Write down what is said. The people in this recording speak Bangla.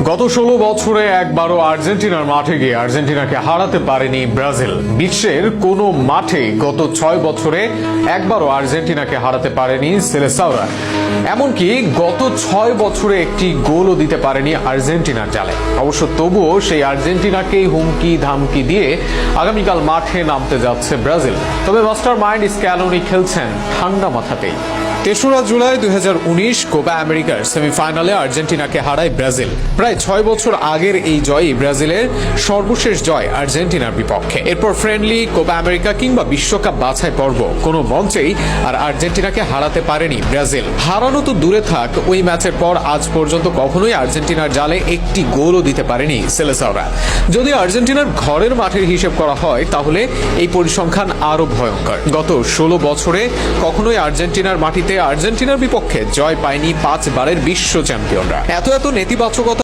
গত 16 বছরে একবারও আর্জেন্টিনার মাঠে গিয়ে আর্জেন্টিনাকে হারাতে পারেনি ব্রাজিল। বিশ্বের কোনো মাঠে গত 6 বছরে একবারও আর্জেন্টিনাকে হারাতে পারেনি সেলেসাওরা। এমনকি গত 6 বছরে একটি গোলও দিতে পারেনি আর্জেন্টিনার জালে। অবশ্য তবুও সেই আর্জেন্টিনাকেই হুমকি ধামকি দিয়ে আগামীকাল মাঠে নামতে যাচ্ছে ব্রাজিল। তবে মাস্টার মাইন্ড স্ক্যালোনি খেলছেন ঠান্ডা মাথাতেই। 3রা জুলাই 2019 কোপা আমেরিকার সেমিফাইনালে আর্জেন্টিনাকে হারায় ব্রাজিল। প্রায় 6 বছর আগের এই জয়ই ব্রাজিলের সর্বশেষ জয় আর্জেন্টিনার বিপক্ষে। এরপর ফ্রেন্ডলি, কোপা আমেরিকা কিংবা বিশ্বকাপ বাছাই পর্ব কোনো মঞ্চেই আর আর্জেন্টিনাকে হারাতে পারেনি ব্রাজিল। হারানো তো দূরে থাক, ওই ম্যাচের পর আজ পর্যন্ত কখনোই আর্জেন্টিনার জালে একটি গোলও দিতে পারেনি সেলেসাওরা। যদি আর্জেন্টিনার ঘরের মাঠের হিসেব করা হয় তাহলে এই পরিসংখ্যান আরো ভয়ঙ্কর। গত 16 বছরে কখনোই আর্জেন্টিনার মাটিতে আর্জেন্টিনার বিপক্ষে জয় পায়নি 5 বারের বিশ্ব চ্যাম্পিয়নরা। এত নেতিবাচকতা